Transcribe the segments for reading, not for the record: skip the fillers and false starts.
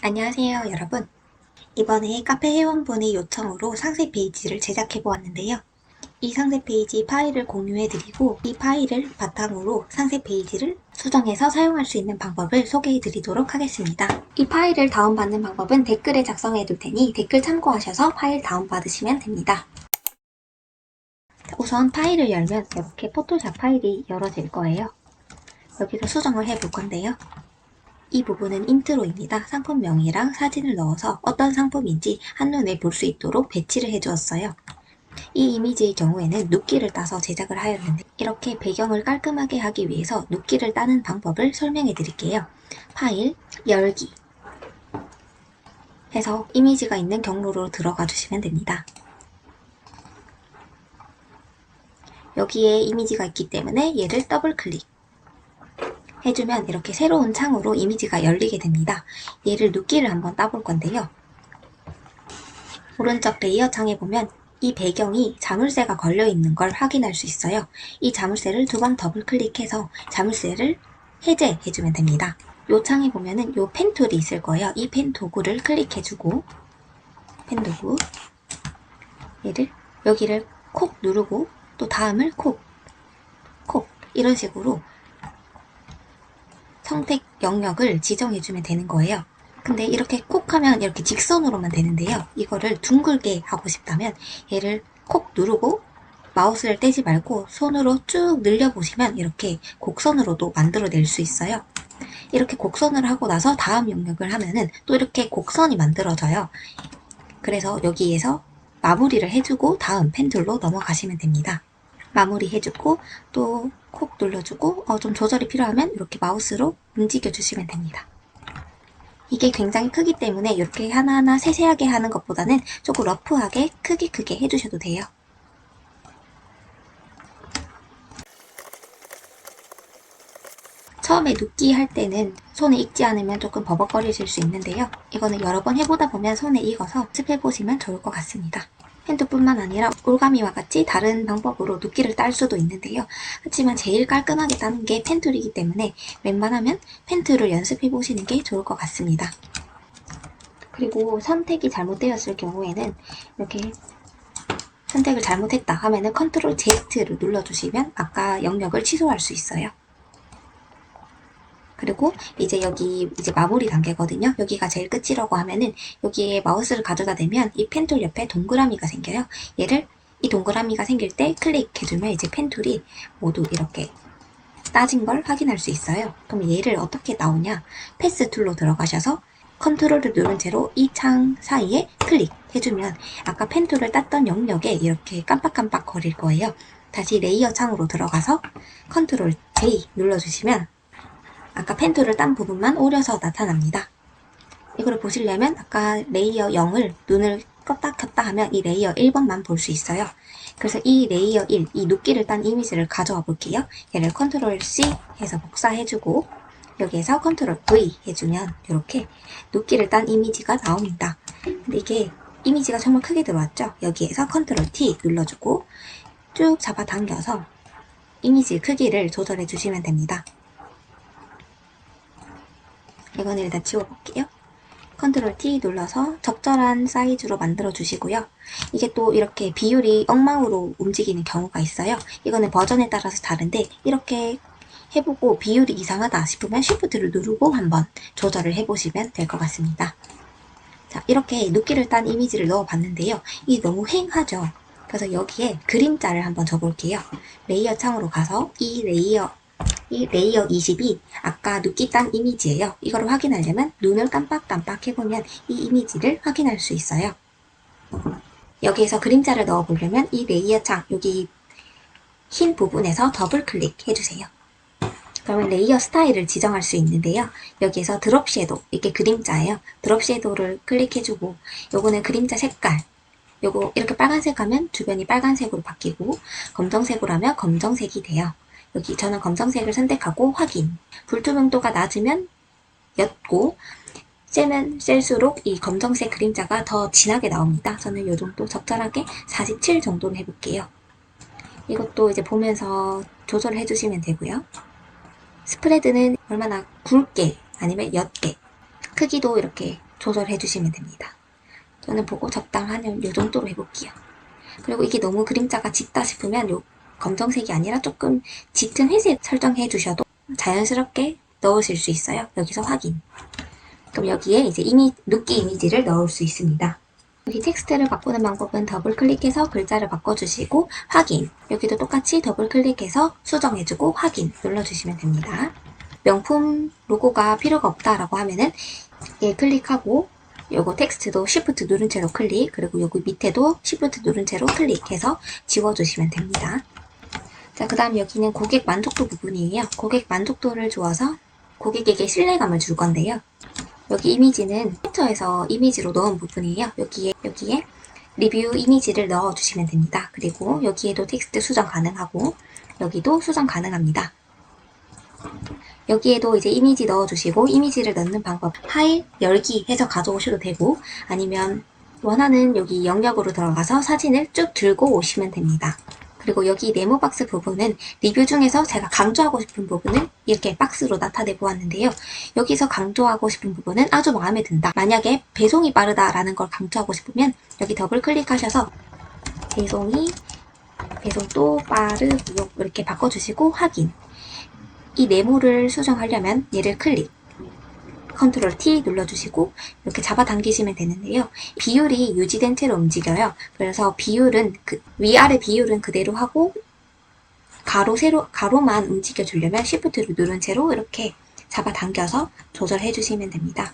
안녕하세요, 여러분. 이번에 카페 회원분의 요청으로 상세 페이지를 제작해 보았는데요. 이 상세 페이지 파일을 공유해드리고 이 파일을 바탕으로 상세 페이지를 수정해서 사용할 수 있는 방법을 소개해 드리도록 하겠습니다. 이 파일을 다운받는 방법은 댓글에 작성해 둘 테니 댓글 참고하셔서 파일 다운받으시면 됩니다. 우선 파일을 열면 이렇게 포토샵 파일이 열어질 거예요. 여기서 수정을 해 볼 건데요. 이 부분은 인트로입니다. 상품명이랑 사진을 넣어서 어떤 상품인지 한눈에 볼 수 있도록 배치를 해주었어요. 이 이미지의 경우에는 눕기를 따서 제작을 하였는데 이렇게 배경을 깔끔하게 하기 위해서 눕기를 따는 방법을 설명해 드릴게요. 파일, 열기 해서 이미지가 있는 경로로 들어가 주시면 됩니다. 여기에 이미지가 있기 때문에 얘를 더블 클릭 해주면 이렇게 새로운 창으로 이미지가 열리게 됩니다. 얘를 눕기를 한번 따볼 건데요. 오른쪽 레이어 창에 보면 이 배경이 자물쇠가 걸려있는 걸 확인할 수 있어요. 이 자물쇠를 두 번 더블 클릭해서 자물쇠를 해제해주면 됩니다. 이 창에 보면은 이 펜 툴이 있을 거예요. 이 펜 도구를 클릭해주고 펜 도구 얘를 여기를 콕 누르고 또 다음을 콕 이런 식으로 선택 영역을 지정해주면 되는 거예요. 근데 이렇게 콕 하면 이렇게 직선으로만 되는데요. 이거를 둥글게 하고 싶다면 얘를 콕 누르고 마우스를 떼지 말고 손으로 쭉 늘려보시면 이렇게 곡선으로도 만들어낼 수 있어요. 이렇게 곡선을 하고 나서 다음 영역을 하면은 또 이렇게 곡선이 만들어져요. 그래서 여기에서 마무리를 해주고 다음 펜툴로 넘어가시면 됩니다. 마무리 해주고 또 콕 눌러주고 좀 조절이 필요하면 이렇게 마우스로 움직여주시면 됩니다. 이게 굉장히 크기 때문에 이렇게 하나하나 세세하게 하는 것보다는 조금 러프하게 크게 해주셔도 돼요. 처음에 눕기 할 때는 손에 익지 않으면 조금 버벅거리실 수 있는데요. 이거는 여러 번 해보다 보면 손에 익어서 습해보시면 좋을 것 같습니다. 펜툴뿐만 아니라 올가미와 같이 다른 방법으로 눕기를 딸 수도 있는데요. 하지만 제일 깔끔하게 따는 게 펜툴이기 때문에 웬만하면 펜툴을 연습해보시는 게 좋을 것 같습니다. 그리고 선택이 잘못되었을 경우에는 이렇게 선택을 잘못했다 하면은 컨트롤 Z를 눌러주시면 아까 영역을 취소할 수 있어요. 그리고 이제 여기 이제 마무리 단계거든요. 여기가 제일 끝이라고 하면은 여기에 마우스를 가져다 대면 이 펜툴 옆에 동그라미가 생겨요. 얘를 이 동그라미가 생길 때 클릭해주면 이제 펜툴이 모두 이렇게 따진 걸 확인할 수 있어요. 그럼 얘를 어떻게 나오냐? 패스 툴로 들어가셔서 컨트롤을 누른 채로 이 창 사이에 클릭해주면 아까 펜툴을 땄던 영역에 이렇게 깜빡깜빡 거릴 거예요. 다시 레이어 창으로 들어가서 컨트롤 J 눌러주시면 아까 펜툴을 딴 부분만 오려서 나타납니다. 이걸 보시려면 아까 레이어 0을 눈을 껐다 켰다 하면 이 레이어 1번만 볼 수 있어요. 그래서 이 레이어 1, 이 눕기를 딴 이미지를 가져와 볼게요. 얘를 컨트롤 C 해서 복사해주고 여기에서 컨트롤 V 해주면 이렇게 눕기를 딴 이미지가 나옵니다. 근데 이게 이미지가 정말 크게 들어왔죠? 여기에서 컨트롤 T 눌러주고 쭉 잡아당겨서 이미지 크기를 조절해 주시면 됩니다. 이거는 일단 지워볼게요. 컨트롤 T 눌러서 적절한 사이즈로 만들어 주시고요. 이게 또 이렇게 비율이 엉망으로 움직이는 경우가 있어요. 이거는 버전에 따라서 다른데 이렇게 해보고 비율이 이상하다 싶으면 Shift를 누르고 한번 조절을 해보시면 될 것 같습니다. 자, 이렇게 눕기를 딴 이미지를 넣어봤는데요. 이게 너무 휑하죠? 그래서 여기에 그림자를 한번 줘볼게요. 레이어 창으로 가서 이 레이어 20이 아까 눕기 딴 이미지예요. 이걸 확인하려면 눈을 깜빡깜빡 해보면 이 이미지를 확인할 수 있어요. 여기에서 그림자를 넣어보려면 이 레이어 창 여기 흰 부분에서 더블 클릭 해주세요. 그러면 레이어 스타일을 지정할 수 있는데요. 여기에서 드롭 섀도우, 이게 그림자예요. 드롭 섀도우를 클릭해주고 요거는 그림자 색깔 요거 이렇게 빨간색 하면 주변이 빨간색으로 바뀌고 검정색으로 하면 검정색이 돼요. 여기 저는 검정색을 선택하고 확인. 불투명도가 낮으면 옅고 세면 셀수록 이 검정색 그림자가 더 진하게 나옵니다. 저는 이 정도 적절하게 47 정도로 해볼게요. 이것도 이제 보면서 조절을 해주시면 되고요. 스프레드는 얼마나 굵게 아니면 옅게 크기도 이렇게 조절해 주시면 됩니다. 저는 보고 적당한 요 정도로 해볼게요. 그리고 이게 너무 그림자가 짙다 싶으면 요 검정색이 아니라 조금 짙은 회색 설정해 주셔도 자연스럽게 넣으실 수 있어요. 여기서 확인. 그럼 여기에 이제 눕기 이미지를 넣을 수 있습니다. 여기 텍스트를 바꾸는 방법은 더블 클릭해서 글자를 바꿔주시고 확인. 여기도 똑같이 더블 클릭해서 수정해주고 확인 눌러주시면 됩니다. 명품 로고가 필요가 없다라고 하면은 얘 클릭하고 요거 텍스트도 Shift 누른 채로 클릭, 그리고 여기 밑에도 Shift 누른 채로 클릭해서 지워주시면 됩니다. 자, 그 다음 여기는 고객 만족도 부분이에요. 고객 만족도를 주어서 고객에게 신뢰감을 줄 건데요. 여기 이미지는 캡처해서 이미지로 넣은 부분이에요. 여기에 리뷰 이미지를 넣어주시면 됩니다. 그리고 여기에도 텍스트 수정 가능하고 여기도 수정 가능합니다. 여기에도 이제 이미지 넣어주시고 이미지를 넣는 방법 파일 열기 해서 가져오셔도 되고 아니면 원하는 여기 영역으로 들어가서 사진을 쭉 들고 오시면 됩니다. 그리고 여기 네모 박스 부분은 리뷰 중에서 제가 강조하고 싶은 부분을 이렇게 박스로 나타내 보았는데요. 여기서 강조하고 싶은 부분은 아주 마음에 든다. 만약에 배송이 빠르다라는 걸 강조하고 싶으면 여기 더블 클릭하셔서 배송도 빠르고요. 이렇게 바꿔주시고 확인. 이 네모를 수정하려면 얘를 클릭, 컨트롤 T 눌러주시고 이렇게 잡아당기시면 되는데요. 비율이 유지된 채로 움직여요. 그래서 비율은 위아래 비율은 그대로 하고 가로만 움직여주려면 Shift를 누른 채로 이렇게 잡아당겨서 조절해 주시면 됩니다.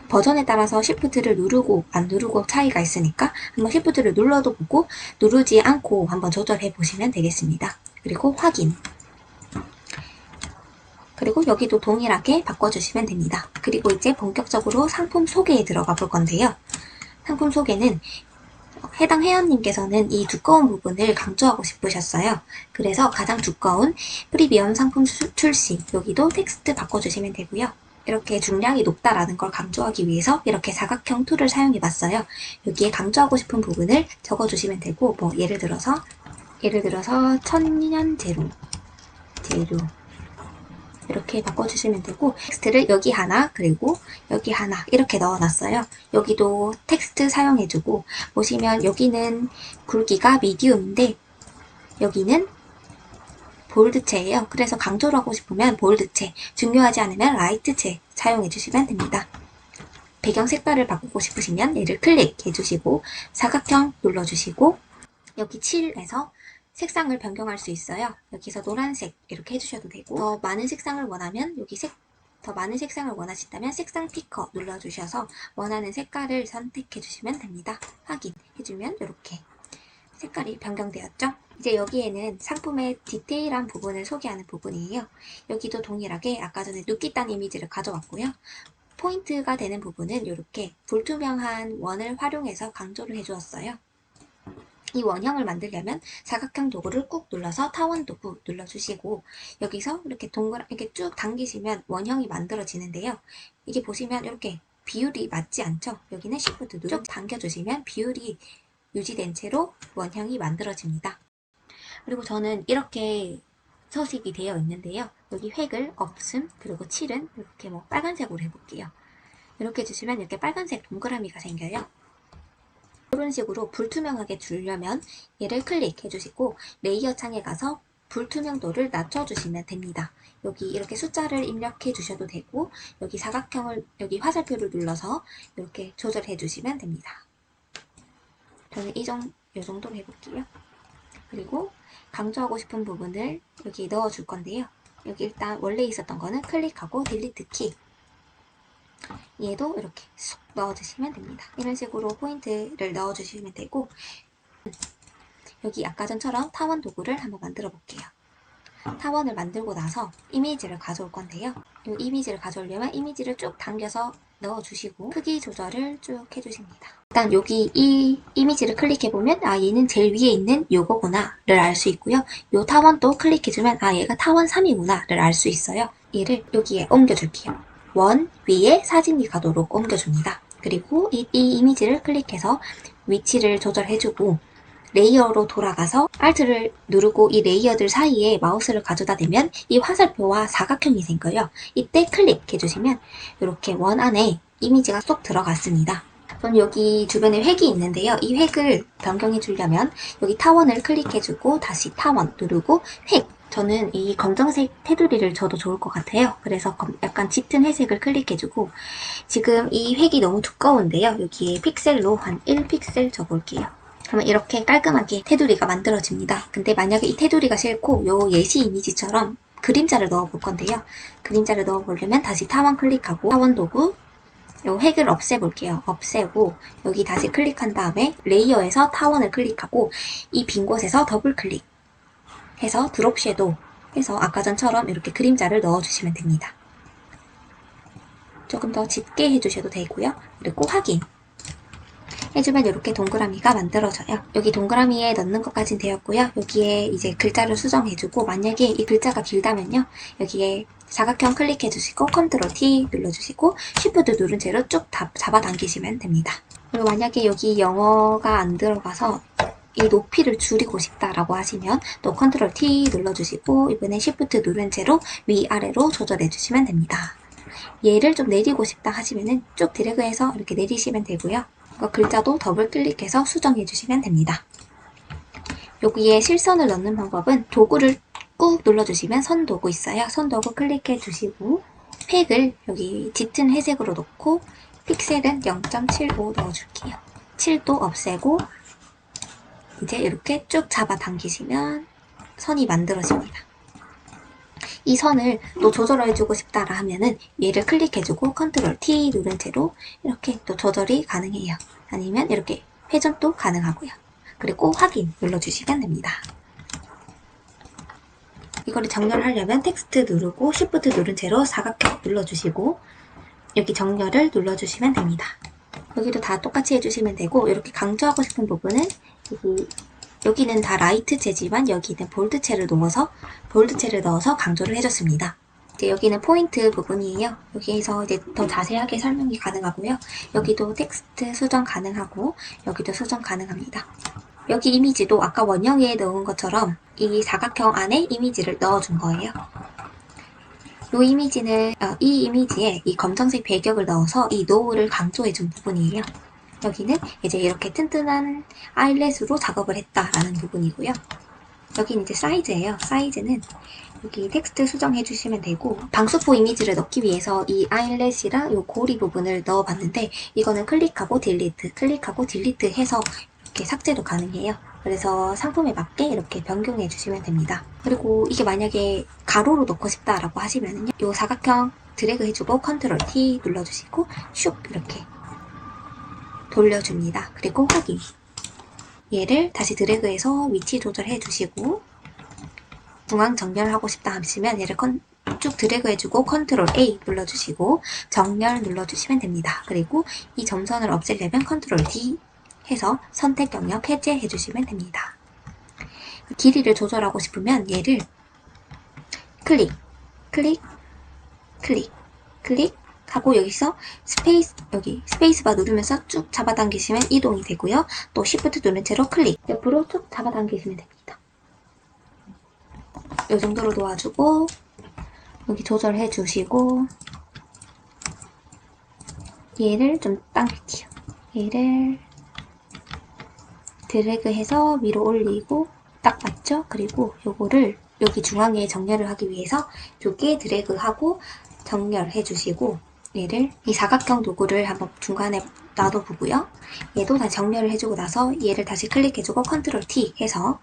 버전에 따라서 Shift를 누르고 안 누르고 차이가 있으니까 한번 Shift를 눌러도 보고 누르지 않고 한번 조절해 보시면 되겠습니다. 그리고 확인. 그리고 여기도 동일하게 바꿔주시면 됩니다. 그리고 이제 본격적으로 상품 소개에 들어가 볼 건데요. 상품 소개는 해당 회원님께서는 이 두꺼운 부분을 강조하고 싶으셨어요. 그래서 가장 두꺼운 프리미엄 상품 출시, 여기도 텍스트 바꿔주시면 되고요. 이렇게 중량이 높다라는 걸 강조하기 위해서 이렇게 사각형 툴을 사용해 봤어요. 여기에 강조하고 싶은 부분을 적어주시면 되고, 뭐 예를 들어서 천년 재료 이렇게 바꿔주시면 되고 텍스트를 여기 하나 그리고 여기 하나 이렇게 넣어놨어요. 여기도 텍스트 사용해주고 보시면 여기는 굵기가 미디움인데 여기는 볼드체예요. 그래서 강조를 하고 싶으면 볼드체, 중요하지 않으면 라이트체 사용해주시면 됩니다. 배경 색깔을 바꾸고 싶으시면 얘를 클릭해주시고 사각형 눌러주시고 여기 7에서 색상을 변경할 수 있어요. 여기서 노란색 이렇게 해주셔도 되고 더 많은 색상을 원하면 더 많은 색상을 원하신다면 색상 피커 눌러주셔서 원하는 색깔을 선택해주시면 됩니다. 확인해주면 이렇게 색깔이 변경되었죠? 이제 여기에는 상품의 디테일한 부분을 소개하는 부분이에요. 여기도 동일하게 아까 전에 눕기단 이미지를 가져왔고요. 포인트가 되는 부분은 이렇게 불투명한 원을 활용해서 강조를 해주었어요. 이 원형을 만들려면 사각형 도구를 꾹 눌러서 타원 도구 눌러주시고 여기서 이렇게 이렇게 쭉 당기시면 원형이 만들어지는데요. 이게 보시면 이렇게 비율이 맞지 않죠? 여기는 Shift 쭉 당겨주시면 비율이 유지된 채로 원형이 만들어집니다. 그리고 저는 이렇게 서식이 되어 있는데요. 여기 획을 없음 그리고 7은 이렇게 뭐 빨간색으로 해볼게요. 이렇게 해주시면 이렇게 빨간색 동그라미가 생겨요. 이런 식으로 불투명하게 두려면 얘를 클릭해 주시고 레이어 창에 가서 불투명도를 낮춰주시면 됩니다. 여기 이렇게 숫자를 입력해 주셔도 되고 여기 여기 화살표를 눌러서 이렇게 조절해 주시면 됩니다. 저는 이 정도로 해볼게요. 그리고 강조하고 싶은 부분을 여기 넣어줄 건데요. 여기 일단 원래 있었던 거는 클릭하고 딜리트 키 얘도 이렇게 쑥 넣어주시면 됩니다. 이런 식으로 포인트를 넣어주시면 되고 여기 아까 전처럼 타원 도구를 한번 만들어 볼게요. 타원을 만들고 나서 이미지를 가져올 건데요. 이 이미지를 가져오려면 이미지를 쭉 당겨서 넣어주시고 크기 조절을 쭉 해주십니다. 일단 여기 이 이미지를 클릭해보면 얘는 제일 위에 있는 요거구나 를 알 수 있고요. 요 타원도 클릭해주면 얘가 타원 3이구나 를 알 수 있어요. 얘를 여기에 옮겨줄게요. 원 위에 사진이 가도록 옮겨줍니다. 그리고 이 이미지를 클릭해서 위치를 조절해주고 레이어로 돌아가서 Alt를 누르고 이 레이어들 사이에 마우스를 가져다 대면 이 화살표와 사각형이 생겨요. 이때 클릭해주시면 이렇게 원 안에 이미지가 쏙 들어갔습니다. 저는 여기 주변에 획이 있는데요. 이 획을 변경해 주려면 여기 타원을 클릭해주고 다시 타원 누르고 획! 저는 이 검정색 테두리를 줘도 좋을 것 같아요. 그래서 약간 짙은 회색을 클릭해주고 지금 이 획이 너무 두꺼운데요. 여기에 픽셀로 한 1픽셀 줘볼게요. 그러면 이렇게 깔끔하게 테두리가 만들어집니다. 근데 만약에 이 테두리가 싫고 요 예시 이미지처럼 그림자를 넣어볼 건데요. 그림자를 넣어보려면 다시 타원 클릭하고 타원 도구 요 획을 없애볼게요. 없애고 여기 다시 클릭한 다음에 레이어에서 타원을 클릭하고 이 빈 곳에서 더블 클릭 해서 드롭 섀도우 해서 아까 전처럼 이렇게 그림자를 넣어주시면 됩니다. 조금 더 짙게 해주셔도 되고요. 그리고 확인 해주면 이렇게 동그라미가 만들어져요. 여기 동그라미에 넣는 것까진 되었고요. 여기에 이제 글자를 수정해주고 만약에 이 글자가 길다면요. 여기에 사각형 클릭해주시고 컨트롤 T 눌러주시고 쉬프트 누른 채로 쭉 잡아당기시면 됩니다. 그리고 만약에 여기 영어가 안 들어가서 이 높이를 줄이고 싶다라고 하시면 또 컨트롤 T 눌러주시고 이번에 쉬프트 누른 채로 위아래로 조절해주시면 됩니다. 얘를 좀 내리고 싶다 하시면은 쭉 드래그해서 이렇게 내리시면 되고요. 글자도 더블 클릭해서 수정해 주시면 됩니다. 여기에 실선을 넣는 방법은 도구를 꾹 눌러주시면 선 도구 있어요. 선 도구 클릭해 주시고 획을 여기 짙은 회색으로 놓고 픽셀은 0.75 넣어줄게요. 7도 없애고 이제 이렇게 쭉 잡아당기시면 선이 만들어집니다. 이 선을 또 조절해주고 싶다라 하면은 얘를 클릭해주고 컨트롤 T 누른 채로 이렇게 또 조절이 가능해요. 아니면 이렇게 회전도 가능하고요. 그리고 확인 눌러주시면 됩니다. 이거를 정렬하려면 텍스트 누르고 쉬프트 누른 채로 사각형 눌러주시고 여기 정렬을 눌러주시면 됩니다. 여기도 다 똑같이 해주시면 되고 이렇게 강조하고 싶은 부분은 여기는 다 라이트 채지만 여기는 볼드체를 넣어서 강조를 해줬습니다. 이제 여기는 포인트 부분이에요. 여기에서 이제 더 자세하게 설명이 가능하고요. 여기도 텍스트 수정 가능하고 여기도 수정 가능합니다. 여기 이미지도 아까 원형에 넣은 것처럼 이 사각형 안에 이미지를 넣어준 거예요. 이 이미지에 이 검정색 배경을 넣어서 이 노을을 강조해준 부분이에요. 여기는 이제 이렇게 튼튼한 아이렛으로 작업을 했다라는 부분이고요. 여기는 이제 사이즈예요. 사이즈는 여기 텍스트 수정해 주시면 되고 방수포 이미지를 넣기 위해서 이 아이렛이랑 이 고리 부분을 넣어봤는데 이거는 클릭하고 딜리트 해서 이렇게 삭제도 가능해요. 그래서 상품에 맞게 이렇게 변경해 주시면 됩니다. 그리고 이게 만약에 가로로 넣고 싶다라고 하시면은요. 이 사각형 드래그 해주고 컨트롤 T 눌러주시고 슉 이렇게 돌려줍니다. 그리고 확인. 얘를 다시 드래그해서 위치 조절해 주시고 중앙 정렬하고 싶다 하시면 얘를 쭉 드래그해주고 컨트롤 A 눌러주시고 정렬 눌러주시면 됩니다. 그리고 이 점선을 없애려면 컨트롤 D 해서 선택 영역 해제해 주시면 됩니다. 길이를 조절하고 싶으면 얘를 클릭 하고 여기서 스페이스바 누르면서 쭉 잡아당기시면 이동이 되고요. 또 Shift 누른 채로 클릭 옆으로 쭉 잡아당기시면 됩니다. 이 정도로 놓아주고 여기 조절해 주시고 얘를 좀 당길게요. 얘를 드래그해서 위로 올리고 딱 맞죠? 그리고 요거를 여기 중앙에 정렬을 하기 위해서 두께 드래그하고 정렬해 주시고 얘를 이 사각형 도구를 한번 중간에 놔둬보고요. 얘도 다시 정렬을 해주고 나서 얘를 다시 클릭해주고 컨트롤 T 해서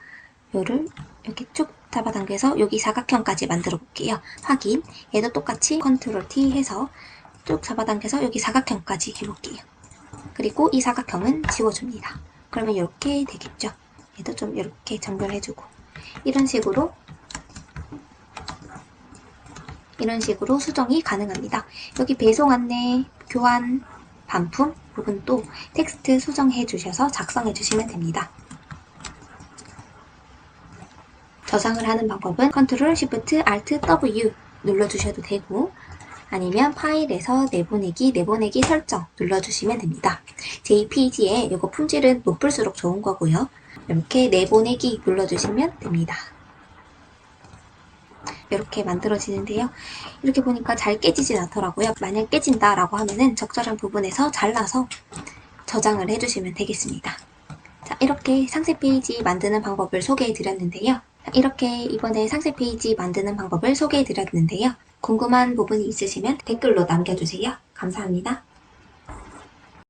얘를 이렇게 쭉 잡아당겨서 여기 사각형까지 만들어 볼게요. 확인. 얘도 똑같이 컨트롤 T 해서 쭉 잡아당겨서 여기 사각형까지 해볼게요. 그리고 이 사각형은 지워줍니다. 그러면 이렇게 되겠죠. 얘도 좀 이렇게 정렬해주고 이런 식으로 수정이 가능합니다. 여기 배송 안내, 교환, 반품 부분도 텍스트 수정해 주셔서 작성해 주시면 됩니다. 저장을 하는 방법은 컨트롤 쉬프트 알트 W 눌러주셔도 되고 아니면 파일에서 내보내기 설정 눌러주시면 됩니다. JPG에 이거 품질은 높을수록 좋은 거고요. 이렇게 내보내기 눌러주시면 됩니다. 이렇게 만들어지는데요. 이렇게 보니까 잘 깨지진 않더라고요. 만약 깨진다라고 하면은 적절한 부분에서 잘라서 저장을 해주시면 되겠습니다. 자, 이렇게 상세 페이지 만드는 방법을 소개해 드렸는데요. 이렇게 이번에 상세 페이지 만드는 방법을 소개해 드렸는데요. 궁금한 부분이 있으시면 댓글로 남겨주세요. 감사합니다.